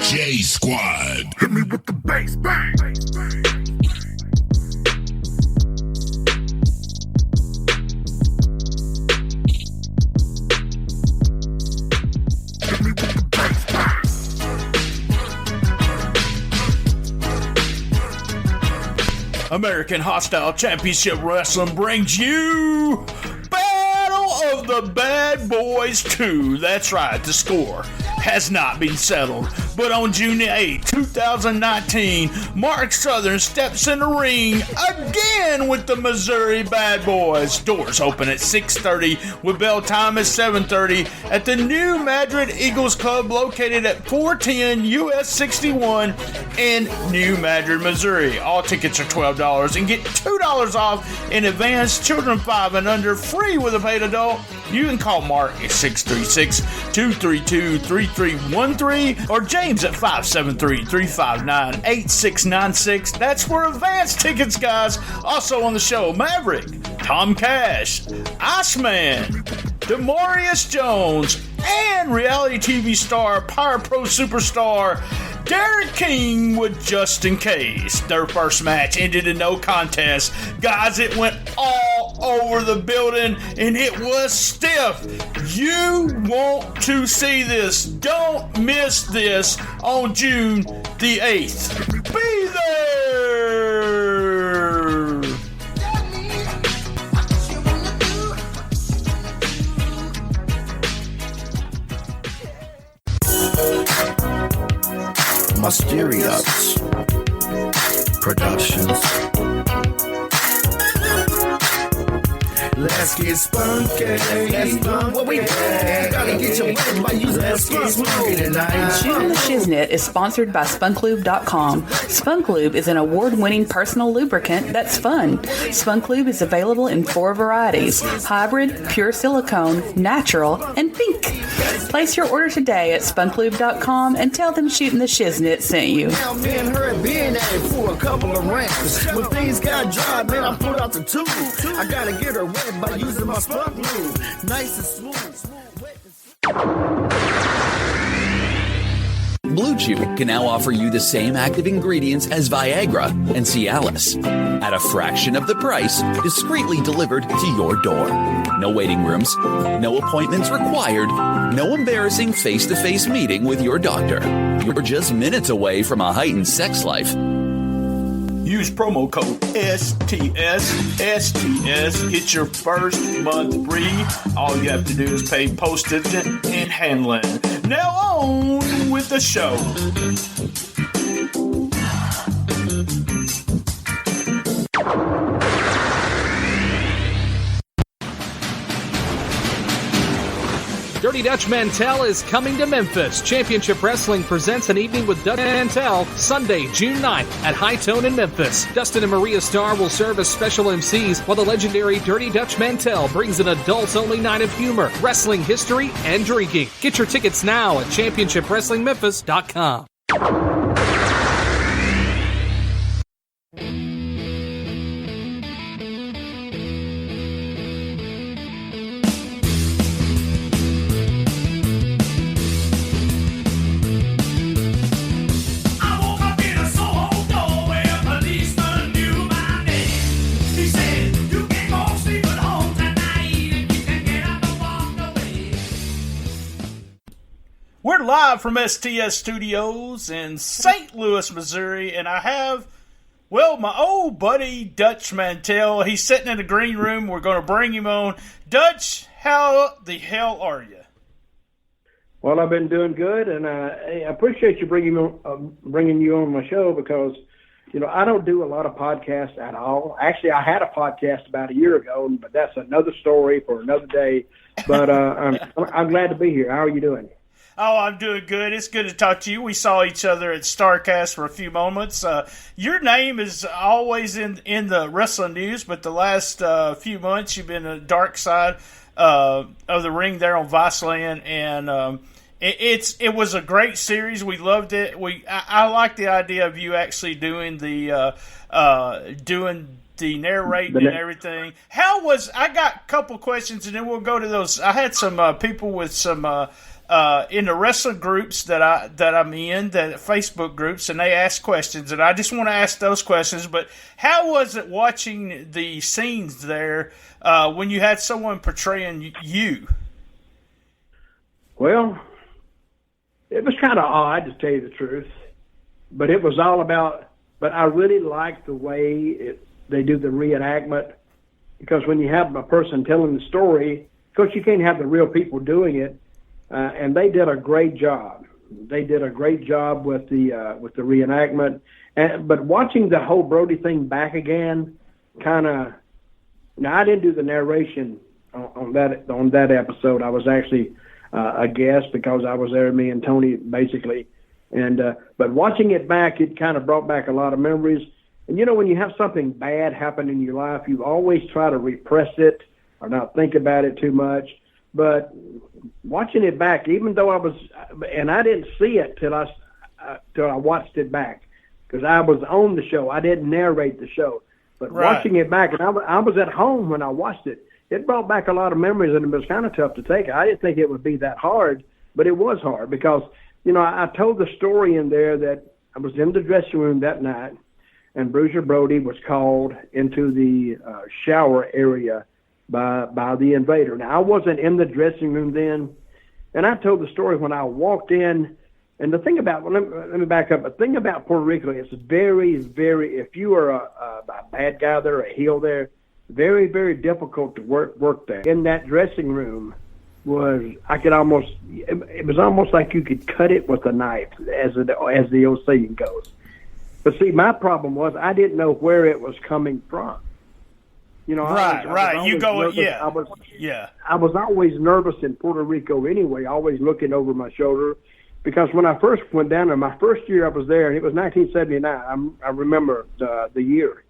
J-Squad. Hit me with the bass, bang. Hit me with the bass, bang. American Hostile Championship Wrestling brings you Battle of the Bad Boys 2. That's right, the score has not been settled. But on June 8, 2019, Mark Southern steps in the ring again with the Missouri Bad Boys. Doors open at 6:30 with bell time at 7:30 at the new Madrid Eagles Club located at 410 US 61 in New Madrid, Missouri. All tickets are $12 and get $2 off in advance. Children 5 and under free with a paid adult. You can call Mark at 636-232-3313 or James at 573-359-8696. That's for advance tickets, guys. Also on the show, Maverick, Tom Cash, Iceman, Demarius Jones, and reality TV star, Power Pro superstar, Derek King with Just In Case. Their first match ended in no contest. Guys, it went all over the building and it was stiff. You want to see this. Don't miss this on June the 8th. Be there! Mysterious Productions. Let's get spunky. What we gotta get your way by using that spunk tonight. Shootin The Shiznit is sponsored by SpunkLube.com. SpunkLube is an award-winning personal lubricant that's fun. SpunkLube is available in 4 varieties: hybrid, pure silicone, natural, and pink. Place your order today at SpunkLube.com and tell them Shootin The Shiznit sent you. Now, me and her have been at it for a couple of rounds. When things got dry, man, I pulled out the tube. I gotta get her wet by using my spunk lube. Nice and smooth. Blue Chew can now offer you the same active ingredients as Viagra and Cialis at a fraction of the price, discreetly delivered to your door. No waiting rooms, no appointments required, no embarrassing face-to-face meeting with your doctor. You're just minutes away from a heightened sex life. Use promo code STS. Get your first month free. All you have to do is pay postage and handling. Now on with the show. Dirty Dutch Mantell is coming to Memphis. Championship Wrestling presents an evening with Dutch Mantell, Sunday, June 9th at High Tone in Memphis. Dustin and Maria Starr will serve as special MCs, while the legendary Dirty Dutch Mantell brings an adults-only night of humor, wrestling history, and drinking. Get your tickets now at ChampionshipWrestlingMemphis.com. We're live from STS Studios in St. Louis, Missouri, and I have, well, my old buddy, Dutch Mantell. He's sitting in the green room. We're going to bring him on. Dutch, how the hell are you? Well, I've been doing good, and I appreciate you bringing you on my show because, you know, I don't do a lot of podcasts at all. Actually, I had a podcast about a year ago, but that's another story for another day. But I'm glad to be here. How are you doing? Oh, I'm doing good. It's good to talk to you. We saw each other at StarCast for a few moments. Your name is always in the wrestling news, but the last few months you've been on the dark side of the ring there on VICELAND, and it was a great series. We loved it. I like the idea of you actually doing the narrating and everything. How was? I got a couple questions, and then we'll go to those. I had some people with some in the wrestling groups that I'm in, the Facebook groups, and they ask questions, and I just want to ask those questions. But how was it watching the scenes there when you had someone portraying you? Well, it was kind of odd, to tell you the truth, but it was all about. But I really liked the way they do the reenactment, because when you have a person telling the story, of course you can't have the real people doing it. And they did a great job. They did a great job with the reenactment. But watching the whole Brody thing back again, kind of. Now I didn't do the narration on that episode. I was actually a guest because I was there, me and Tony basically. And but watching it back, it kind of brought back a lot of memories. And when you have something bad happen in your life, you always try to repress it or not think about it too much. But watching it back, even though I didn't see it till I watched it back, because I was on the show. I didn't narrate the show, but watching it back, and I was at home when I watched it. It brought back a lot of memories, and it was kind of tough to take. I didn't think it would be that hard, but it was hard because I told the story in there that I was in the dressing room that night, and Bruiser Brody was called into the shower area by the invader. Now, I wasn't in the dressing room then, and I told the story when I walked in. And the thing about, let me back up. The thing about Puerto Rico is very, very, if you are a bad guy there, a heel there, very, very difficult to work there. In that dressing room it was almost like you could cut it with a knife, as the old saying goes. But see, my problem was I didn't know where it was coming from. Right. You go, nervous. yeah. I was always nervous in Puerto Rico anyway, always looking over my shoulder, because when I first went down there, my first year I was there, and it was 1979. I remember the year.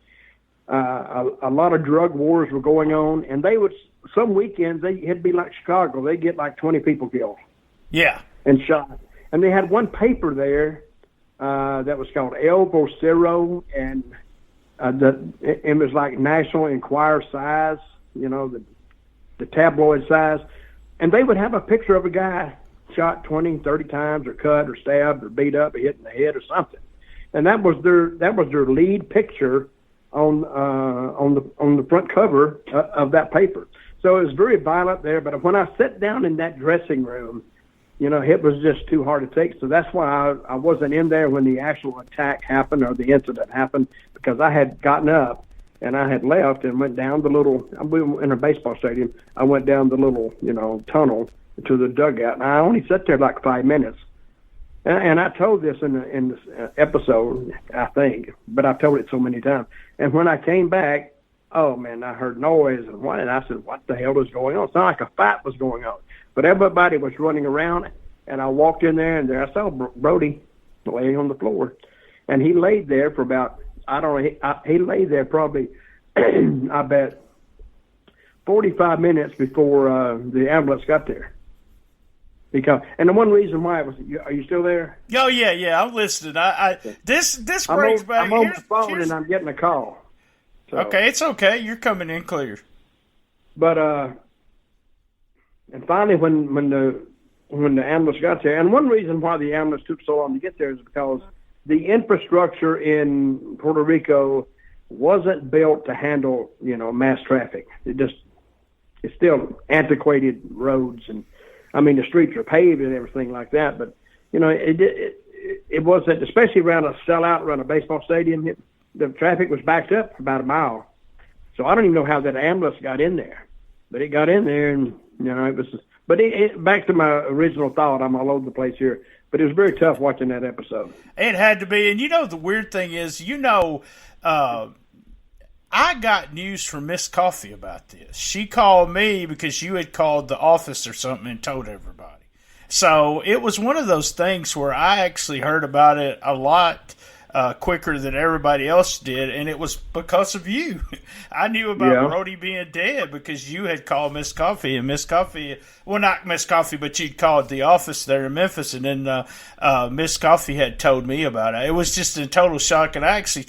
A lot of drug wars were going on, and some weekends it'd be like Chicago. They'd get like 20 people killed. Yeah. And shot. And they had one paper there that was called El Vocero, and it was like National Enquirer size, the tabloid size. And they would have a picture of a guy shot 20, 30 times, or cut, or stabbed, or beat up, or hit in the head, or something. And that was their lead picture on the front cover of that paper. So it was very violent there. But when I sat down in that dressing room, it was just too hard to take. So that's why I wasn't in there when the actual attack happened or the incident happened, because I had gotten up and I had left and went down we were in a baseball stadium. I went down the little, tunnel to the dugout. And I only sat there like 5 minutes. And I told this in this episode, I think, but I've told it so many times. And when I came back, oh, man, I heard noise. And I said, what the hell is going on? It sounded like a fight was going on. But everybody was running around, and I walked in there, and I saw Brody laying on the floor. And he laid there for about, he lay there probably, I bet, 45 minutes before the ambulance got there. And the one reason why it was, are you still there? Oh, yeah, I'm listening. This brings back. I'm on the phone and I'm getting a call. So. Okay, it's okay. You're coming in clear. But and finally, when the ambulance got there, and one reason why the ambulance took so long to get there is because the infrastructure in Puerto Rico wasn't built to handle mass traffic. It's still antiquated roads, and I mean the streets are paved and everything like that. But it wasn't, especially around a baseball stadium. The traffic was backed up for about a mile. So I don't even know how that ambulance got in there. But it got in there, and, it was... But back to my original thought, I'm all over the place here, but it was very tough watching that episode. It had to be. And, the weird thing is, I got news from Miss Coffee about this. She called me because you had called the office or something and told everybody. So it was one of those things where I actually heard about it a lot quicker than everybody else did, and it was because of you. I knew about Brody being dead because you had called Miss Coffee, and Miss Coffee, well, not Miss Coffee, but you'd called the office there in Memphis, and then Miss Coffee had told me about it. It was just a total shock, and I actually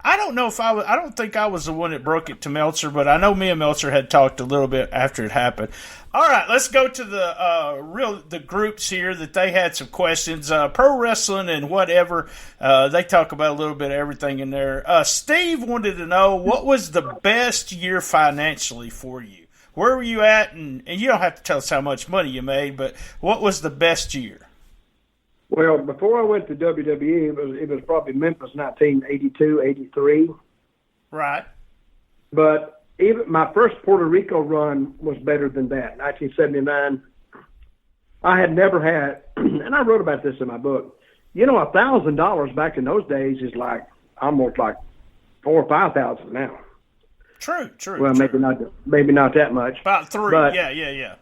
I don't think I was the one that broke it to Meltzer, but I know me and Meltzer had talked a little bit after it happened. All right, let's go to the groups here that they had some questions. Pro wrestling and whatever. They talk about a little bit of everything in there. Steve wanted to know, what was the best year financially for you? Where were you at? And you don't have to tell us how much money you made, but what was the best year? Well, before I went to WWE, it was probably Memphis 1982, 83. Right. But even my first Puerto Rico run was better than that. 1979, I had never had, and I wrote about this in my book. $1,000 back in those days is like almost like $4,000 or $5,000 now. True. Well, true. maybe not that much. About three. But, yeah.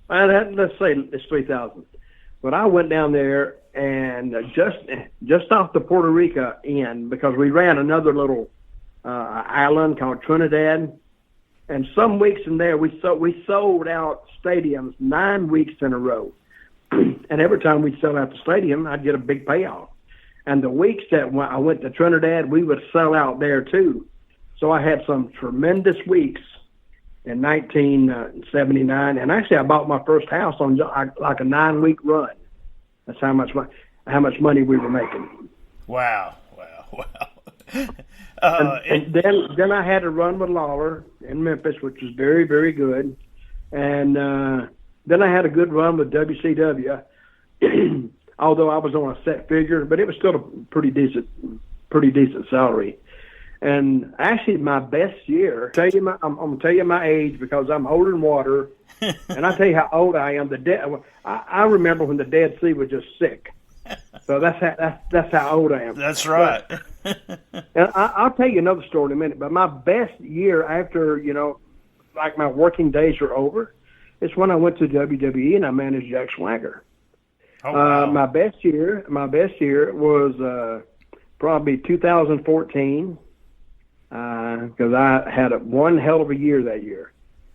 Let's say it's 3,000. But I went down there and just off the Puerto Rico end, because we ran another little island called Trinidad, and some weeks in there we sold out stadiums 9 weeks in a row, and every time we'd sell out the stadium, I'd get a big payout. And the weeks that I went to Trinidad, we would sell out there too. So I had some tremendous weeks in 1979, and actually I bought my first house on like a 9-week run. That's how much money we were making. Wow. And then I had a run with Lawler in Memphis, which was very, very good. And then I had a good run with WCW, although I was on a set figure, but it was still a pretty decent salary. And actually, my best year, I'm going to tell you my age because I'm older than water, and I tell you how old I am. I remember when the Dead Sea was just sick. So that's how old I am. That's right. And I'll tell you another story in a minute. But my best year after, like my working days are over, is when I went to WWE and I managed Jack Swagger. Oh, wow. My best year was probably 2014 because I had one hell of a year that year.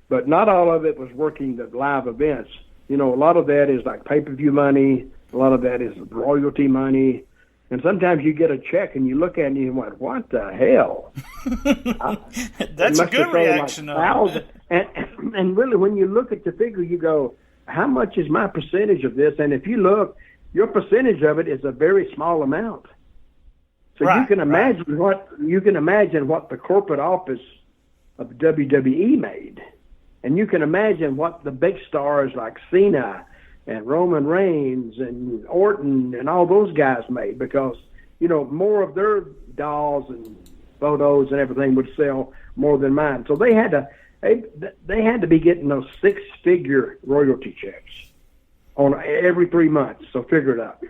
But not all of it was working the live events. A lot of that is like pay-per-view money. A lot of that is royalty money. And sometimes you get a check and you look at it and you went, what the hell? That's a good reaction. Like and really, when you look at the figure, you go, how much is my percentage of this? And if you look, your percentage of it is a very small amount. So you can imagine what the corporate office of WWE made. And you can imagine what the big stars like Cena and Roman Reigns and Orton and all those guys made, because, more of their dolls and photos and everything would sell more than mine. So they had to be getting those 6-figure royalty checks on every 3 months. So figure it out.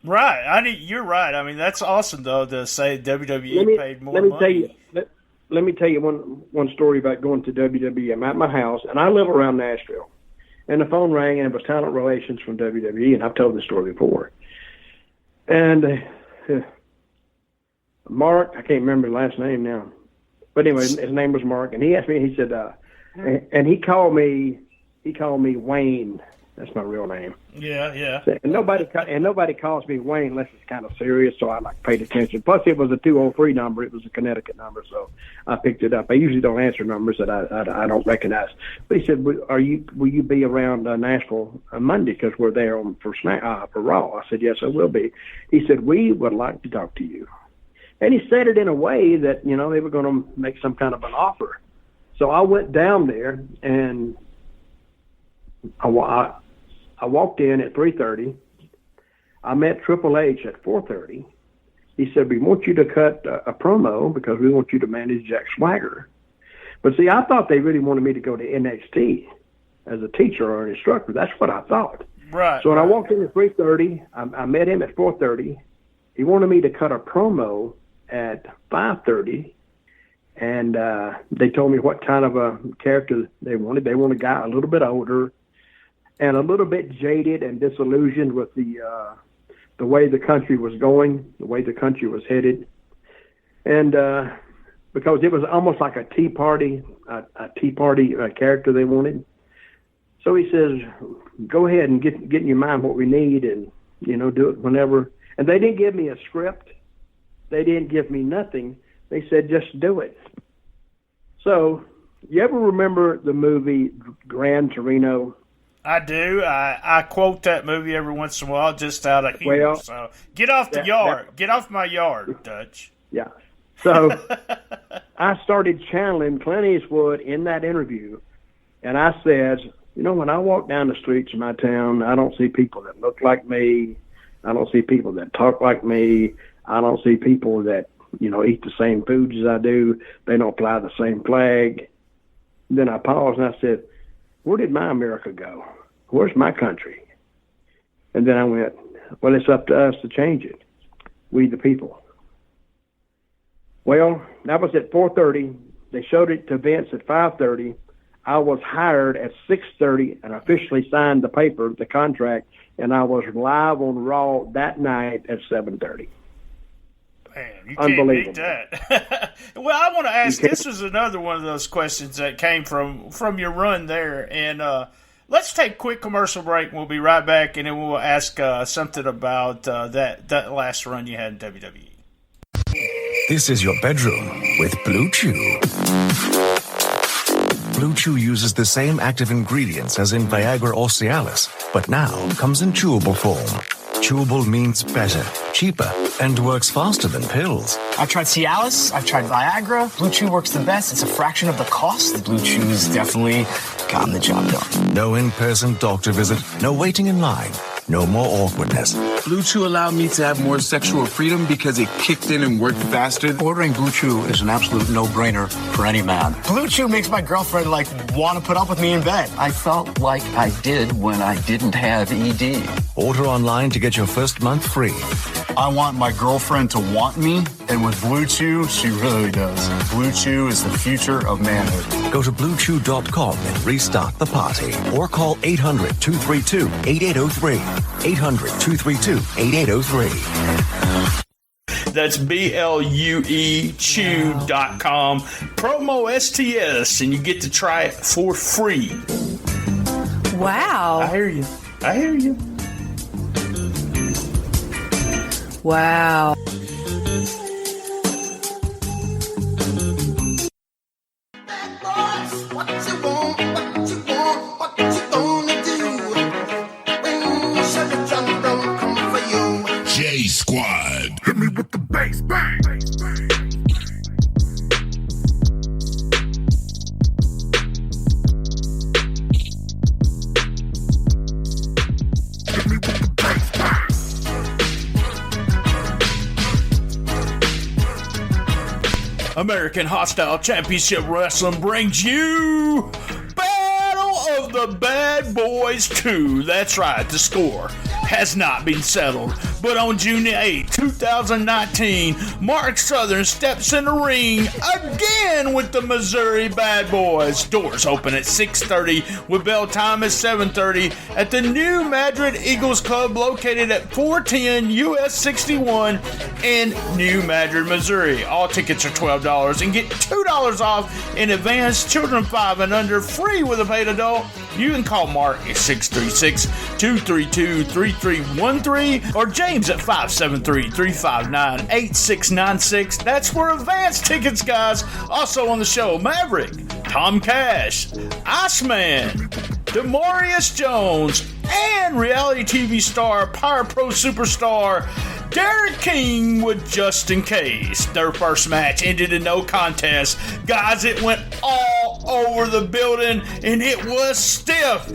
Right. You're right. I mean, that's awesome, though, to say WWE paid more money. Let me tell you one story about going to WWE. I'm at my house, and I live around Nashville. And the phone rang, and it was talent relations from WWE, and I've told this story before. And Mark, I can't remember his last name now. But anyway, his name was Mark, and he asked me, he said, and he called me Wayne. That's my real name. Yeah. And nobody calls me Wayne unless it's kind of serious, so I paid attention. Plus, it was a 203 number. It was a Connecticut number, so I picked it up. I usually don't answer numbers that I don't recognize. But he said, will you be around Nashville on Monday, because we're there for Raw? I said, yes, I will be. He said, we would like to talk to you. And he said it in a way that, they were going to make some kind of an offer. So I went down there, and I walked in at 3:30. I met Triple H at 4:30. He said, we want you to cut a promo because we want you to manage Jack Swagger. But see, I thought they really wanted me to go to NXT as a teacher or an instructor. That's what I thought. Right. So when I walked in at 3:30, I met him at 4:30. He wanted me to cut a promo at 5:30. And they told me what kind of a character they wanted. They want a guy a little bit older and a little bit jaded and disillusioned with the the way the country was going, the way the country was headed. And because it was almost like a tea party character they wanted. So he says, go ahead and get in your mind what we need and, do it whenever. And they didn't give me a script. They didn't give me nothing. They said, just do it. So you ever remember the movie Gran Torino? I do. I quote that movie every once in a while just out of humor. Well, so get off the yard. Get off my yard, Dutch. Yeah. So I started channeling Clint Eastwood in that interview, and I said, when I walk down the streets of my town, I don't see people that look like me. I don't see people that talk like me. I don't see people that, eat the same foods as I do. They don't fly the same flag. Then I paused and I said, where did my America go? Where's my country? And then I went, well, it's up to us to change it. We the people. Well, that was at 4:30. They showed it to Vince at 5:30. I was hired at 6:30 and officially signed the contract, and I was live on Raw that night at 7:30. Man, you can't beat that. Well, I want to ask, this was another one of those questions that came from your run there. And let's take a quick commercial break, and we'll be right back, and then we'll ask something about that last run you had in WWE. This is your bedroom with Blue Chew. Blue Chew uses the same active ingredients as in Viagra or Cialis, but now comes in chewable form. Chewable means better, cheaper, and works faster than pills. I've tried Cialis, I've tried Viagra. Blue Chew works the best. It's a fraction of the cost. Blue Chew has definitely gotten the job done. No in-person doctor visit, no waiting in line, no more awkwardness. Blue Chew allowed me to have more sexual freedom because it kicked in and worked faster. Ordering Blue Chew is an absolute no-brainer for any man. Blue Chew makes my girlfriend, want to put up with me in bed. I felt like I did when I didn't have ED. Order online to get your first month free. I want my girlfriend to want me, and with Blue Chew, she really does. Blue Chew is the future of manhood. Go to BlueChew.com and restart the party. Or call 800-232-8803. 800-232-8803. That's BLUE Chew.com. Promo STS, and you get to try it for free. Wow. I hear you. Wow. J-Squad. Hit me with the bass, bang. Hit me with the bass, bang. American Hostile Championship Wrestling brings you Battle of the Bad Boys 2. That's right, the score has not been settled. But on June 8, 2019, Mark Southern steps in the ring again with the Missouri Bad Boys. Doors open at 6:30 with bell time at 7:30 at the New Madrid Eagles Club located at 410 US 61 in New Madrid, Missouri. All tickets are $12 and get $2 off in advance. Children 5 and under free with a paid adult. You can call Mark at 636-232-3313 or James at 573-359-8696. That's for advance tickets, guys. Also on the show, Maverick, Tom Cash, Iceman, Demarius Jones, and reality TV star, Power Pro superstar, Derek King with Just In Case. Their first match ended in no contest. Guys, it went all over the building, and it was stiff.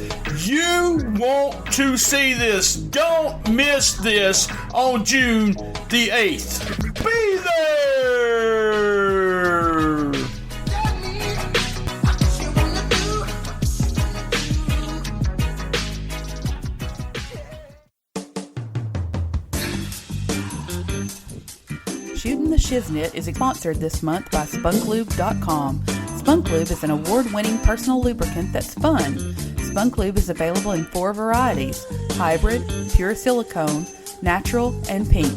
You want to see this. Don't miss this on June the 8th. Be there! Shootin The Shiznit is sponsored this month by spunklube.com. Spunklube is an award-winning personal lubricant that's fun. Spunklube is available in 4 varieties: hybrid, pure silicone, natural, and pink.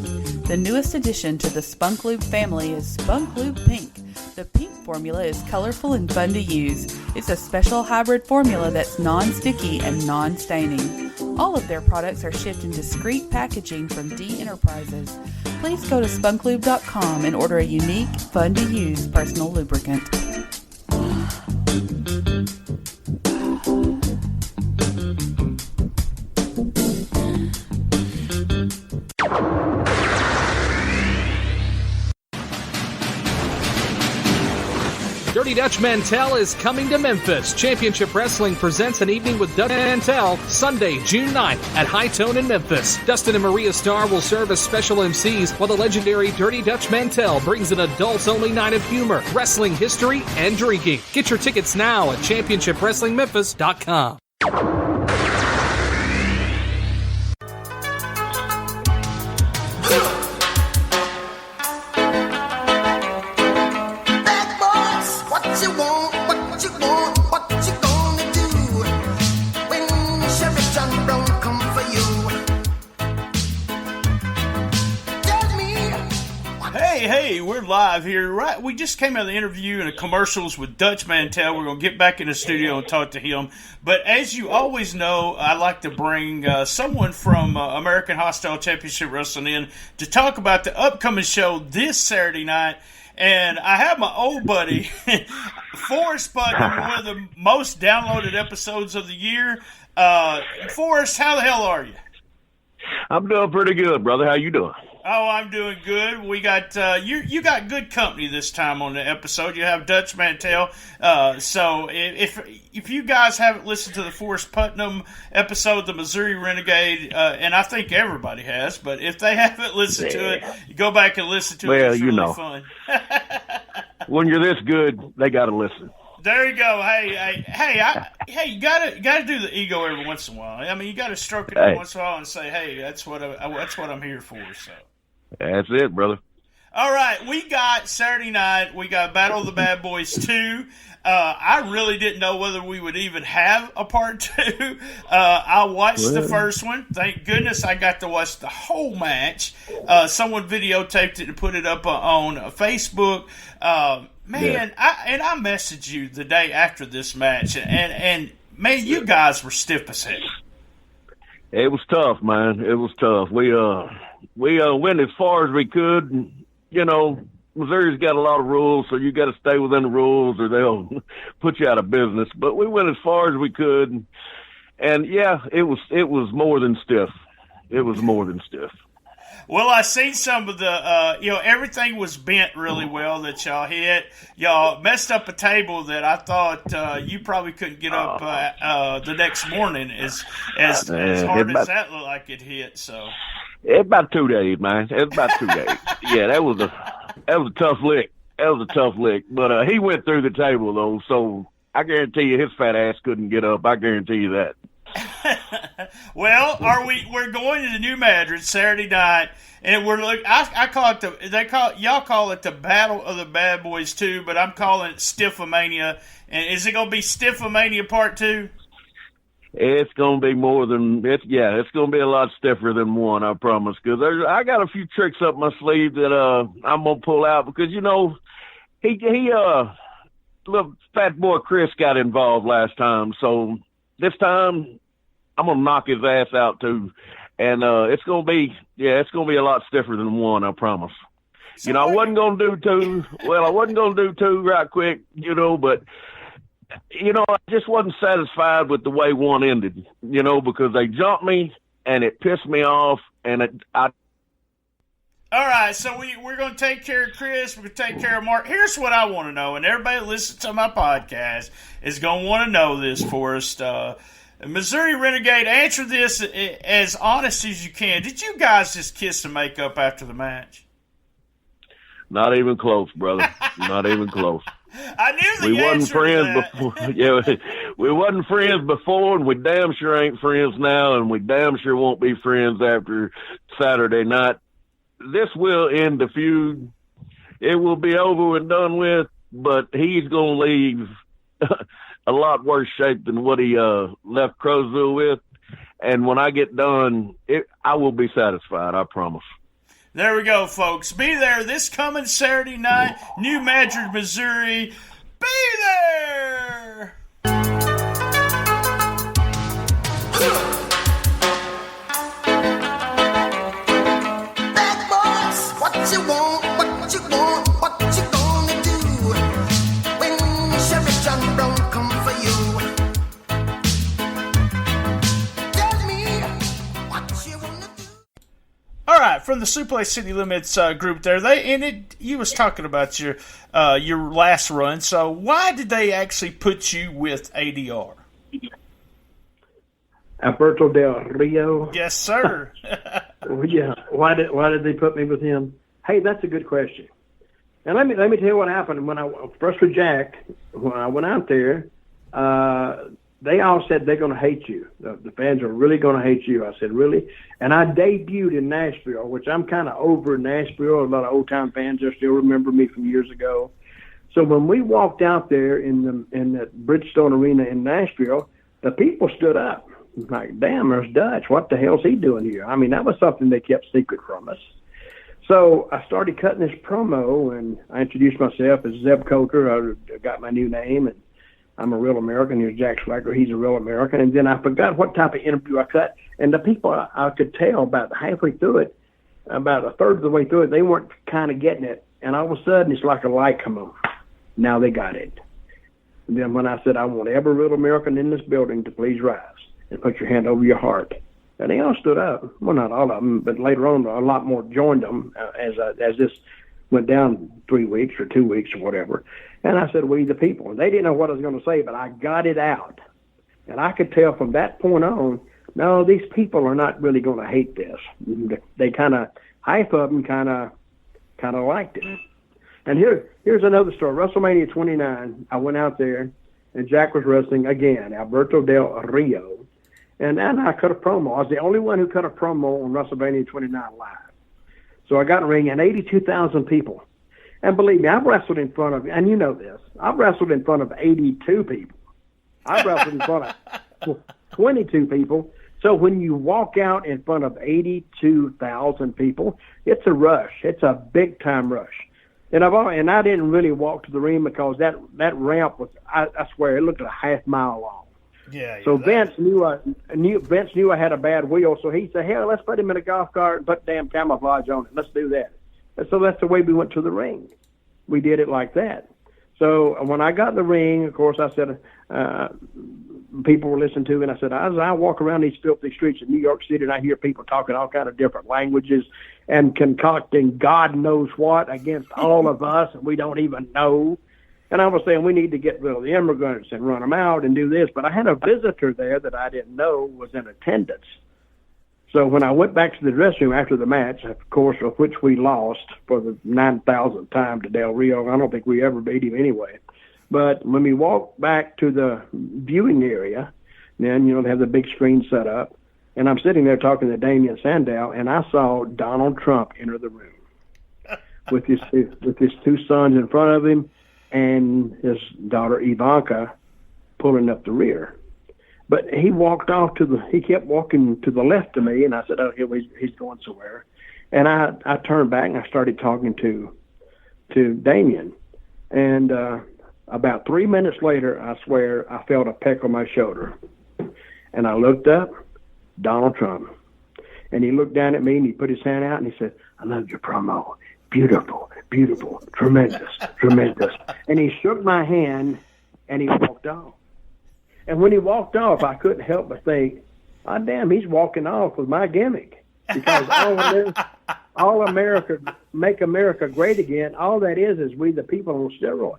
The newest addition to the Spunk Lube family is Spunk Lube Pink. The pink formula is colorful and fun to use. It's a special hybrid formula that's non-sticky and non-staining. All of their products are shipped in discreet packaging from D Enterprises. Please go to spunklube.com and order a unique, fun-to-use personal lubricant. Dirty Dutch Mantell is coming to Memphis. Championship Wrestling presents an evening with Dutch Mantell Sunday, June 9th at High Tone in Memphis. Dustin and Maria Starr will serve as special MCs, while the legendary Dirty Dutch Mantell brings an adults-only night of humor, wrestling history, and drinking. Get your tickets now at championshipwrestlingmemphis.com. Hey, we're live here. Right, we just came out of the interview and the commercials with Dutch Mantell. We're going to get back in the studio and talk to him. But as you always know, I like to bring someone from American Hostile Championship Wrestling in to talk about the upcoming show this Saturday night. And I have my old buddy, Forrest Putnam, one of the most downloaded episodes of the year. Forrest, how the hell are you? I'm doing pretty good, brother. How you doing? Oh, I'm doing good. We got you got good company this time on the episode. You have Dutch Mantell. So if you guys haven't listened to the Forrest Putnam episode, the Missouri Renegade, and I think everybody has, but if they haven't listened to it, you go back and listen to it. Well, it's really fun. When you're this good, they got to listen. There you go. Hey, you gotta do the ego every once in a while. I mean, you gotta stroke it every once in a while and say, "Hey, that's what I'm here for." So that's it, brother. All right, we got Saturday night. We got Battle of the Bad Boys 2. I really didn't know whether we would even have a part 2. I watched the first one. Thank goodness I got to watch the whole match. Someone videotaped it and put it up on Facebook. Man, I messaged you the day after this match, and man, you guys were stiff as heck. It was tough, man. It was tough. We went as far as we could. You know, Missouri's got a lot of rules, so you got to stay within the rules, or they'll put you out of business. But we went as far as we could, and yeah, it was more than stiff. It was more than stiff. Well, I seen some of the, everything was bent really well that y'all hit. Y'all messed up a table that I thought you probably couldn't get up the next morning as hard as that looked like it hit. So it's about 2 days, man. It's about 2 days. Yeah, that was a tough lick. That was a tough lick. But he went through the table though, so I guarantee you his fat ass couldn't get up. I guarantee you that. Well, we're going to the New Madrid Saturday night, and y'all call it the Battle of the Bad Boys 2, but I'm calling it Stiffomania. And is it going to be Stiffomania Part 2? It's going to be more than it's going to be a lot stiffer than one, I promise. Because I got a few tricks up my sleeve that I'm going to pull out because little fat boy Chris got involved last time, so this time I'm gonna knock his ass out too, and it's gonna be a lot stiffer than one, I promise. So I wasn't gonna do two. Well, I wasn't gonna do two right quick, but I just wasn't satisfied with the way one ended, because they jumped me and it pissed me off, and all right, so we're going to take care of Chris. We're going to take care of Mark. Here's what I want to know, and everybody that listens to my podcast is going to want to know this, Forrest. Missouri Renegade, answer this as honest as you can. Did you guys just kiss and make up after the match? Not even close, brother. Not even close. I knew we wasn't friends before. Yeah, we wasn't friends before, and we damn sure ain't friends now, and we damn sure won't be friends after Saturday night. This will end the feud. It will be over and done with, but he's going to leave a lot worse shape than what he left Crowsville with. And when I get done, I will be satisfied, I promise. There we go, folks. Be there this coming Saturday night, New Madrid, Missouri. Be there! Bad boys, what you want, what you want, what you gonna do when Sheriff John Brown come for you? Tell me what you wanna do. All right, from the Suplex City Limits group there, you was talking about your last run. So why did they actually put you with ADR? Alberto Del Rio. Yes, sir. Yeah. Why did they put me with him? Hey, that's a good question. And let me tell you what happened when I first with Jack. When I went out there, they all said they're going to hate you. The fans are really going to hate you. I said, really? And I debuted in Nashville, which I'm kind of over Nashville. A lot of old-time fans there still remember me from years ago. So when we walked out there in the Bridgestone Arena in Nashville, the people stood up. Like, damn, there's Dutch. What the hell's he doing here? I mean, that was something they kept secret from us. So I started cutting this promo, and I introduced myself as Zeb Coulter. I got my new name, and I'm a real American. Here's Jack Swagger. He's a real American. And then I forgot what type of interview I cut. And the people, I could tell about halfway through it, about a third of the way through it, they weren't kind of getting it. And all of a sudden, it's like a light come on. Now they got it. And then when I said, I want every real American in this building to please rise and put your hand over your heart. And they all stood up. Well, not all of them, but later on, a lot more joined them as this went down 3 weeks or 2 weeks or whatever. And I said, we the people. And they didn't know what I was going to say, but I got it out. And I could tell from that point on, no, these people are not really going to hate this. They kind of, half of them kind of liked it. And here's another story. WrestleMania 29, I went out there, and Jack was wrestling again, Alberto Del Rio. And I cut a promo. I was the only one who cut a promo on WrestleMania 29 live. So I got in the ring, and 82,000 people. And believe me, I've wrestled in front of, and you know this, I've wrestled in front of 82 people. I've wrestled in front of 22 people. So when you walk out in front of 82,000 people, it's a rush. It's a big-time rush. And I didn't really walk to the ring because that ramp was, I swear, it looked a half mile long. Yeah. So Vince knew I had a bad wheel, so he said, "Hell, let's put him in a golf cart and put damn camouflage on it. Let's do that." And so that's the way we went to the ring. We did it like that. So when I got in the ring, of course, I said, people were listening to me, and I said, as I walk around these filthy streets of New York City, and I hear people talking all kind of different languages and concocting God knows what against all of us, and we don't even know. And I was saying we need to get rid of the immigrants and run them out and do this. But I had a visitor there that I didn't know was in attendance. So when I went back to the dressing room after the match, of course, of which we lost for the 9,000th time to Del Rio, I don't think we ever beat him anyway. But when we walked back to the viewing area, then, they have the big screen set up, and I'm sitting there talking to Damian Sandow, and I saw Donald Trump enter the room with his two sons in front of him, and his daughter Ivanka pulling up the rear. But he he kept walking to the left of me, and I said, oh, he's going somewhere. And I turned back and I started talking to Damien. And about 3 minutes later, I swear, I felt a peck on my shoulder. And I looked up, Donald Trump. And he looked down at me and he put his hand out and he said, I love your promo. Beautiful, beautiful, tremendous, tremendous. And he shook my hand, and he walked off. And when he walked off, I couldn't help but think, oh, damn, he's walking off with my gimmick. Because all America, make America great again, all that is we the people on steroids.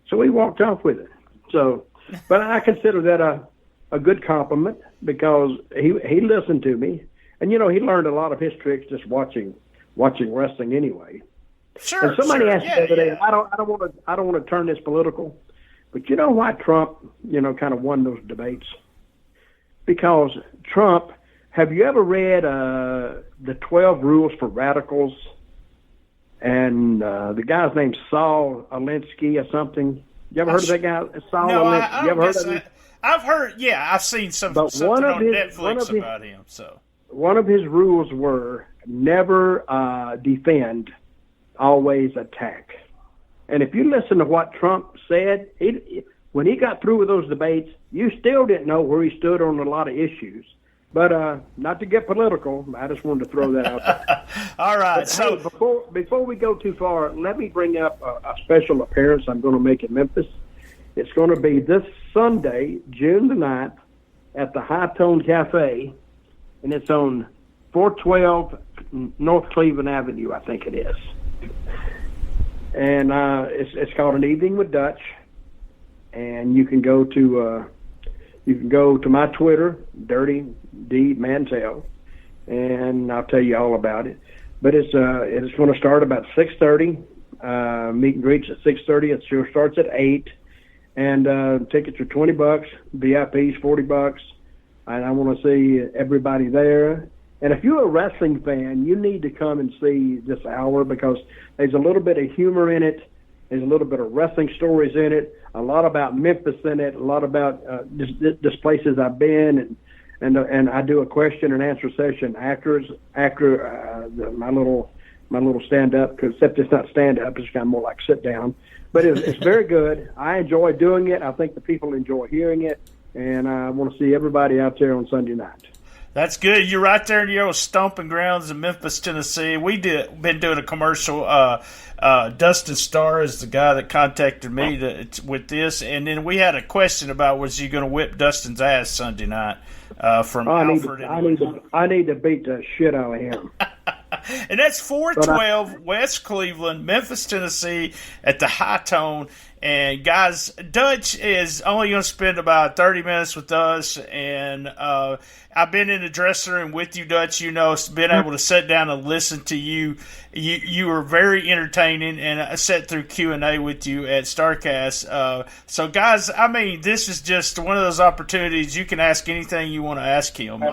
So he walked off with it. So, but I consider that a good compliment because he listened to me. And, he learned a lot of his tricks just watching wrestling anyway. Sure. And somebody asked me the other day, yeah. I don't want to turn this political, but you know why Trump, kind of won those debates? Because Trump, have you ever read the 12 Rules for Radicals? And the guy's name's Saul Alinsky or something. You ever heard of that guy, Saul Alinsky? You ever heard of him? I've heard. Yeah, I've seen something on Netflix about him. So one of his rules were never defend, always attack. And if you listen to what Trump said, when he got through with those debates, you still didn't know where he stood on a lot of issues. But not to get political, I just wanted to throw that out there. All right. But, so hey, before we go too far, let me bring up a special appearance I'm going to make in Memphis. It's going to be this Sunday, June the 9th, at the High Tone Cafe, and it's on 412 North Cleveland Avenue, I think it is. And it's called An Evening with Dutch, and you can go to my Twitter, Dirty D Mantell, and I'll tell you all about it. But it's going to start about 6:30. Meet and greets at 6:30. It sure starts at 8, and tickets are $20. VIPs $40. And I want to see everybody there. And if you're a wrestling fan, you need to come and see this hour because there's a little bit of humor in it. There's a little bit of wrestling stories in it. A lot about Memphis in it. A lot about just places I've been, and I do a question and answer session after my little stand up. Except it's not stand up; it's kind of more like sit down. But it's very good. I enjoy doing it. I think the people enjoy hearing it, and I want to see everybody out there on Sunday night. That's good. You're right there in your old stomping grounds in Memphis, Tennessee. Been doing a commercial. Dustin Starr is the guy that contacted me with this, and then we had a question about was you going to whip Dustin's ass Sunday night from Alfred. I need to beat the shit out of him. And that's 412 West Cleveland, Memphis, Tennessee, at the High Tone. And guys, Dutch is only going to spend about 30 minutes with us, and I've been in the dressing room with you, Dutch. You know, been able to sit down and listen to you. You were very entertaining, and I sat through Q&A with you at StarCast. So, guys, I mean, this is just one of those opportunities. You can ask anything you want to ask him.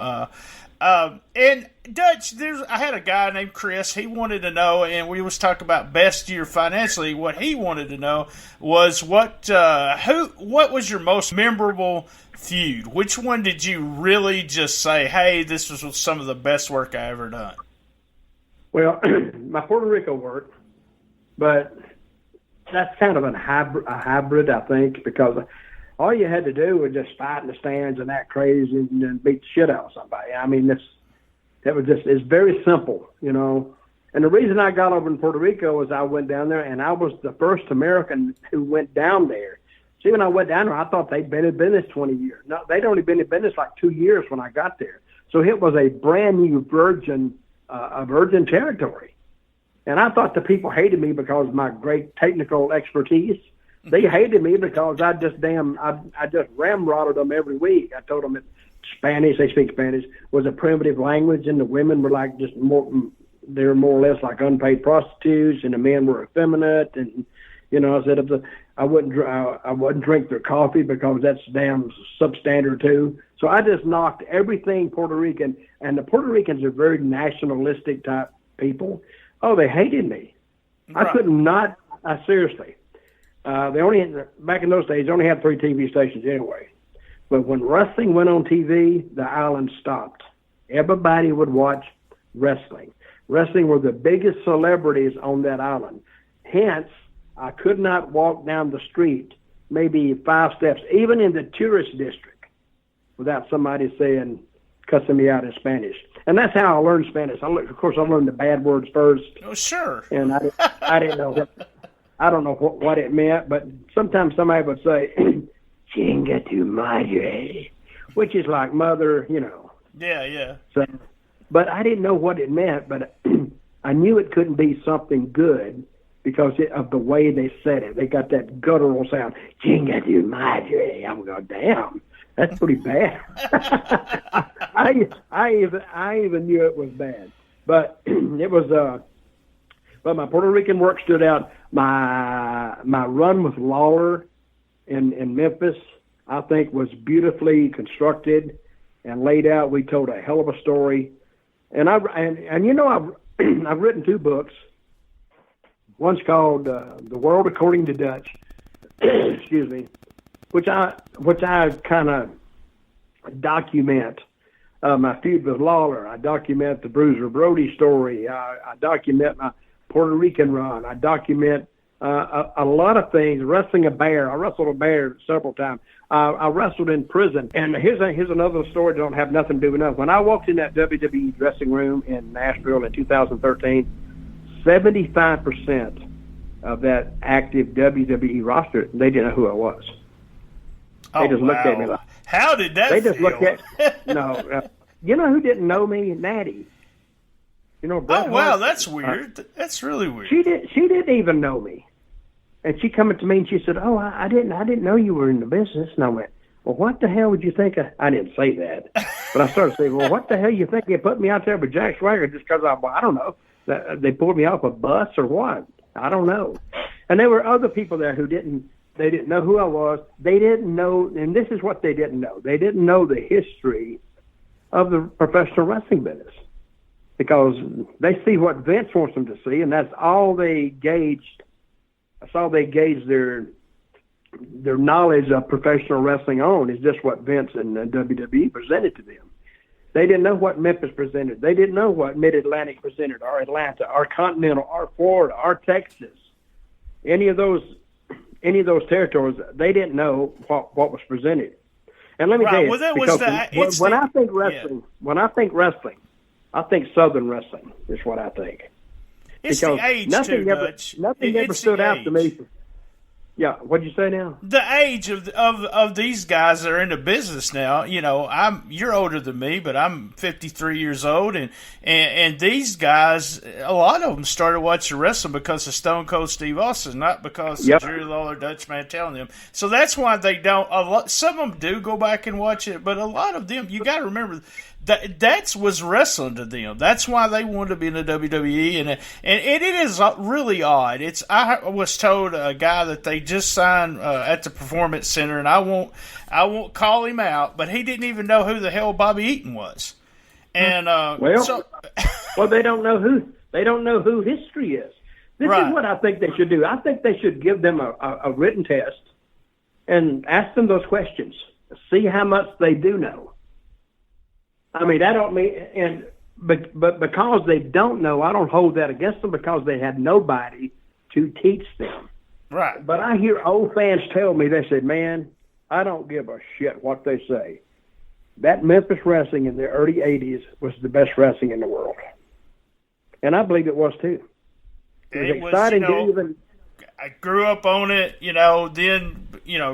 And Dutch, I had a guy named Chris. He wanted to know, and we was talking about best year financially. What he wanted to know was what was your most memorable feud? Which one did you really just say, hey, this was some of the best work I ever done? Well, my Puerto Rico work, but that's kind of a hybrid, I think, because all you had to do was just fight in the stands and act crazy and then beat the shit out of somebody. I mean, it's very simple, you know. And the reason I got over in Puerto Rico is I went down there, and I was the first American who went down there. See, when I went down there, I thought they'd been in business 20 years. No, they'd only been in business like 2 years when I got there. So it was a brand new virgin territory. And I thought the people hated me because of my great technical expertise. They hated me because I just ramrodded them every week. I told them that Spanish, they speak Spanish, was a primitive language, and the women were like they're more or less like unpaid prostitutes, and the men were effeminate. And you know, I said I wouldn't drink their coffee because that's damn substandard too. So I just knocked everything Puerto Rican, and the Puerto Ricans are very nationalistic type people. Oh, they hated me. Right. I could not. Seriously. Back in those days, they only had 3 TV stations anyway. But when wrestling went on TV, the island stopped. Everybody would watch wrestling. Wrestling were the biggest celebrities on that island. Hence, I could not walk down the street maybe 5 steps, even in the tourist district, without somebody cussing me out in Spanish. And that's how I learned Spanish. Of course, I learned the bad words first. Oh, sure. And I didn't know I don't know what it meant, but sometimes somebody would say, "Chinga tu madre," which is like mother, you know. Yeah, yeah. So, but I didn't know what it meant, but I knew it couldn't be something good because of the way they said it. They got that guttural sound, "Chinga tu madre." I'm going, damn, that's pretty bad. I even knew it was bad, but it was. But my Puerto Rican work stood out. My run with Lawler in Memphis, I think, was beautifully constructed and laid out. We told a hell of a story, and you know I've written 2 books. One's called The World According to Dutch, excuse me, which I kind of document. My feud with Lawler. I document the Bruiser Brody story. I document my Puerto Rican run. I document a lot of things. Wrestling a bear. I wrestled a bear several times. I wrestled in prison. And here's another story that don't have nothing to do with nothing. When I walked in that WWE dressing room in Nashville in 2013, 75% of that active WWE roster, they didn't know who I was. They just looked at me like, how did that They just feel? looked at, no. You know who didn't know me? Natty. You know, Bret wow, Hart. that's weird. That's really weird. She didn't even know me. And she come up to me and she said, "Oh, I didn't know you were in the business." And I went, "Well, what the hell would you think?" I didn't say that, but I started saying, "Well, what the hell you think they put me out there with Jack Swagger just because I don't know. They pulled me off a bus or what? I don't know." And there were other people there who didn't know who I was. They didn't know, and this is what they didn't know. They didn't know the history of the professional wrestling business, because they see what Vince wants them to see, and that's all they gauged. That's all they gauged their knowledge of professional wrestling on, is just what Vince and WWE presented to them. They didn't know what Memphis presented. They didn't know what Mid-Atlantic presented, or Atlanta, or Continental, or Florida, or Texas. Any of those territories, they didn't know what was presented. And let me tell you, well, that was when I think wrestling, I think Southern wrestling is what I think. It's because the age, nothing too, ever, Dutch. Nothing ever stood out to me. Yeah, what'd you say now? The age of these guys that are in the business now. You know, you're older than me, but I'm 53 years old, and these guys, a lot of them started watching wrestling because of Stone Cold Steve Austin, not because of Jerry Lawler, Dutch Mantell, and them. So that's why they don't. Some of them do go back and watch it, but a lot of them, you got to remember. That was wrestling to them. That's why they wanted to be in the WWE, and it is really odd. I was told a guy that they just signed at the Performance Center, and I won't call him out, but he didn't even know who the hell Bobby Eaton was. And well, they don't know who history is. This is what I think they should do. I think they should give them a written test and ask them those questions. See how much they do know. I mean, I don't mean, but because they don't know, I don't hold that against them, because they had nobody to teach them. Right. But I hear old fans tell me, they said, "Man, I don't give a shit what they say. That Memphis wrestling in the early 80s was the best wrestling in the world." And I believe it was too. It was exciting to even... I grew up on it, then,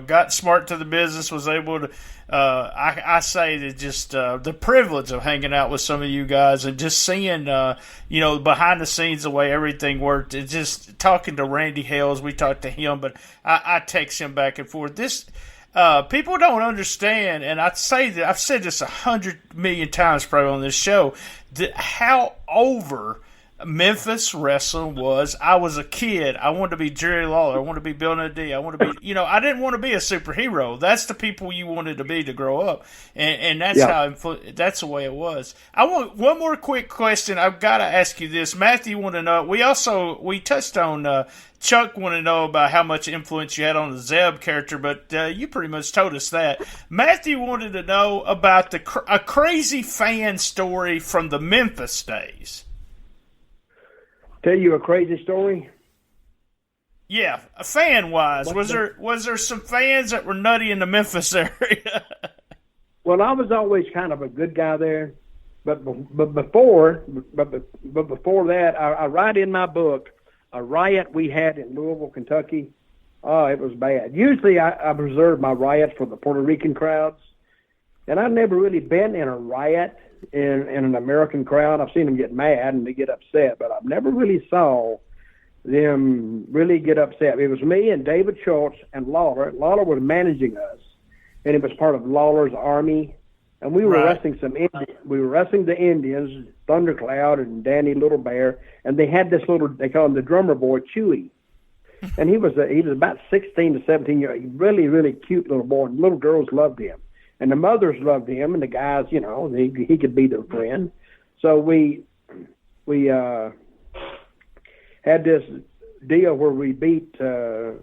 got smart to the business, was able to, I say that just the privilege of hanging out with some of you guys and just seeing, behind the scenes the way everything worked, and just talking to Randy Hales. We talked to him, but I text him back and forth. This, people don't understand, and I've said this 100 million times probably on this show, how over Memphis wrestling was. I was a kid. I wanted to be Jerry Lawler. I wanted to be Bill Nadeau. I wanted to be, I didn't want to be a superhero. That's the people you wanted to be to grow up, and that's that's the way it was. I want one more quick question. I've got to ask you this. Matthew wanted to know. We touched on Chuck wanted to know about how much influence you had on the Zeb character, but you pretty much told us that. Matthew wanted to know about a crazy fan story from the Memphis days. Tell you a crazy story? Yeah, fan-wise. Was there some fans that were nutty in the Memphis area? Well, I was always kind of a good guy there, but before that, I write in my book a riot we had in Louisville, Kentucky. Oh, it was bad. Usually I reserve my riots for the Puerto Rican crowds, and I've never really been in a riot in an American crowd. I've seen them get mad and they get upset, but I've never really saw them really get upset. It was me and David Schultz and Lawler. Lawler was managing us, and it was part of Lawler's army. And we were wrestling we were wrestling the Indians, Thundercloud and Danny Little Bear, and they had this they call him the drummer boy, Chewy. And he was about 16 to 17 years old, really, really cute little boy, and little girls loved him. And the mothers loved him, and the guys, he could be their friend. So we had this deal where we beat the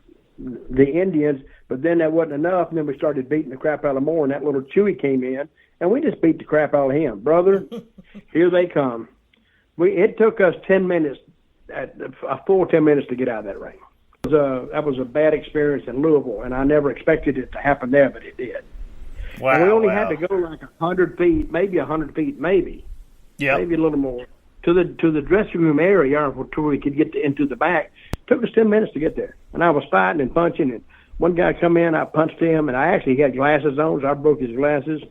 Indians But then that wasn't enough, and then we started beating the crap out of more, and that little Chewy came in, and we just beat the crap out of him. Brother, here they come. It took us 10 minutes, a full 10 minutes to get out of that ring. That was a bad experience in Louisville, and I never expected it to happen there, but it did. Wow, and we only had to go like 100 feet, maybe 100 feet, maybe a little more, to the dressing room area where we could get into the back. It took us 10 minutes to get there, and I was fighting and punching, and one guy come in, I punched him, and I actually had glasses on, so I broke his glasses.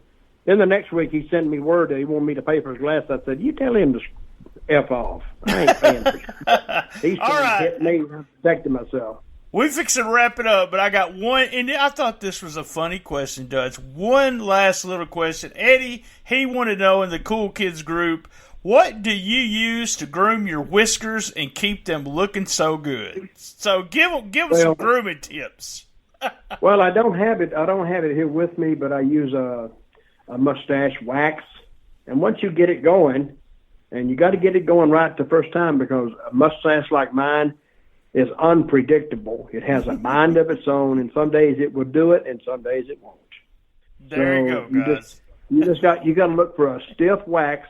Then the next week, he sent me word that he wanted me to pay for his glasses. I said, you tell him to F off. I ain't paying for it. He's trying to hit me, and I'm protecting myself. We fixing to wrap it up, but I got one, and I thought this was a funny question, Dutch. One last little question. Eddie, he wanted to know in the Cool Kids group, what do you use to groom your whiskers and keep them looking so good? So give us some grooming tips. Well, I don't have it here with me, but I use a mustache wax. And once you get it going, and you got to get it going right the first time, because a mustache like mine is unpredictable. It has a mind of its own, and some days it will do it, and some days it won't. There you go, guys. You got to look for a stiff wax.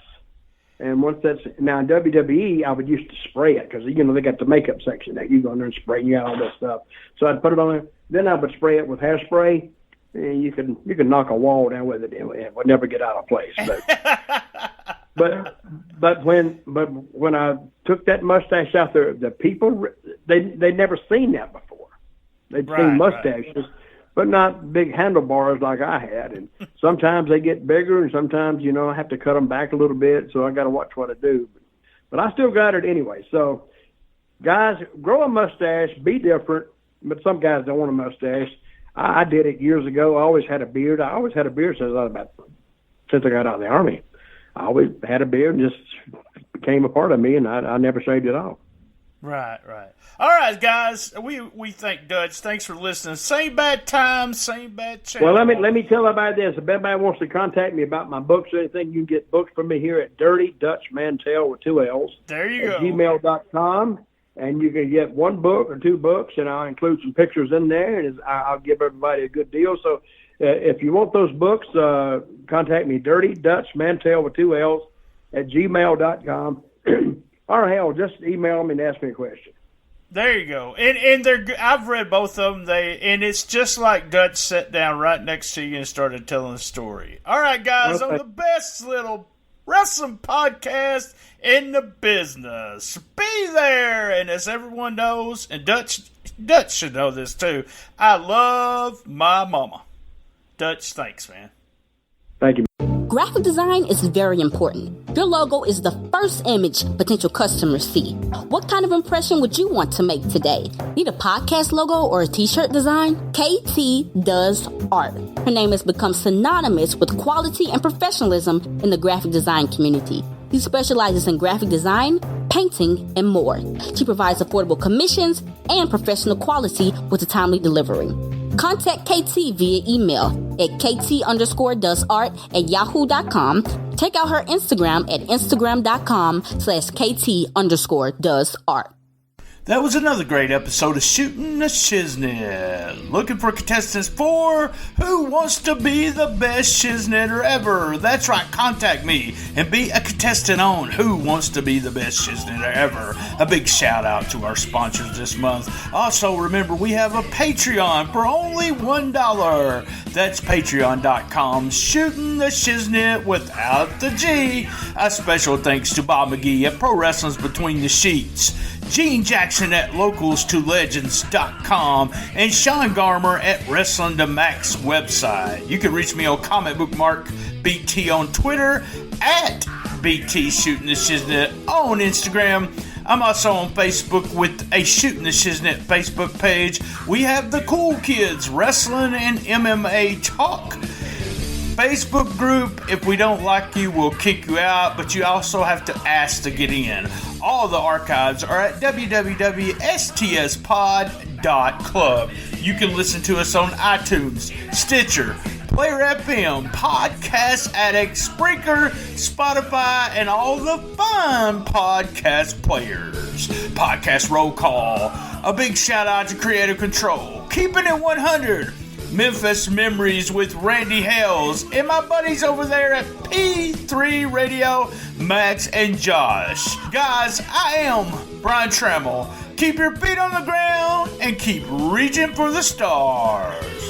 And once that's now in WWE, I would used to spray it because they got the makeup section that you go in there and spray, and you got all that stuff. So I'd put it on there. Then I would spray it with hairspray, and you can knock a wall down with it, and it would never get out of place. But when I took that mustache out there, the people they'd never seen that before. They'd seen mustaches, but not big handlebars like I had. And sometimes they get bigger, and sometimes, I have to cut them back a little bit, so I got to watch what I do. But I still got it anyway. So, guys, grow a mustache, be different, but some guys don't want a mustache. I did it years ago. I always had a beard. I always had a beard since I got out of the Army. I always had a beard and just became a part of me, and I never shaved it off. Right. All right, guys. We thank Dutch. Thanks for listening. Same bad time, same bad channel. Well, let me tell everybody this. If anybody wants to contact me about my books or anything, you can get books from me here at Dirty Dutch Mantell with 2 L's. There you go. gmail.com, and you can get one book or 2 books, and I'll include some pictures in there, and I'll give everybody a good deal. So if you want those books, contact me, Dirty Dutch Mantell with 2 L's at gmail.com. Or hell, just email me and ask me a question. There you go. And I've read both of them. And it's just like Dutch sat down right next to you and started telling a story. All right, guys, on the best little wrestling podcast in the business. Be there. And as everyone knows, and Dutch should know this too, I love my mama. Dutch, thanks, man. Thank you. Graphic design is very important. Your logo is the first image potential customers see. What kind of impression would you want to make today? Need a podcast logo or a t-shirt design? KT does art. Her name has become synonymous with quality and professionalism in the graphic design community. She specializes in graphic design, painting, and more. She provides affordable commissions and professional quality with a timely delivery. Contact KT via email at kt_doesart@yahoo.com. Check out her Instagram at instagram.com/kt_doesart. That was another great episode of Shootin The Shiznit. Looking for contestants for Who Wants to Be the Best Shiznitter Ever? That's right, contact me and be a contestant on Who Wants to Be the Best Shiznitter Ever. A big shout out to our sponsors this month. Also, remember, we have a Patreon for only $1. That's patreon.com, Shootin The Shiznit without the G. A special thanks to Bob McGee at Pro Wrestling's Between the Sheets, Gene Jackson at locals2legends.com, and Sean Garmer at Wrestling to Max website. You can reach me on Comic Book Mark BT on Twitter, at BT Shootin The Shiznit on Instagram. I'm also on Facebook with a Shootin The Shiznit Facebook page. We have the Cool Kids Wrestling and MMA Talk Facebook group. If we don't like you, we'll kick you out, but you also have to ask to get in. All the archives are at www.STSPod.club. You can listen to us on iTunes, Stitcher, Player FM, Podcast Addict, Spreaker, Spotify, and all the fun podcast players. Podcast Roll Call. A big shout out to Creative Control, keeping it 100. Memphis Memories with Randy Hales and my buddies over there at P3 Radio, Max and Josh. Guys, I am Brian Tramel. Keep your feet on the ground and keep reaching for the stars.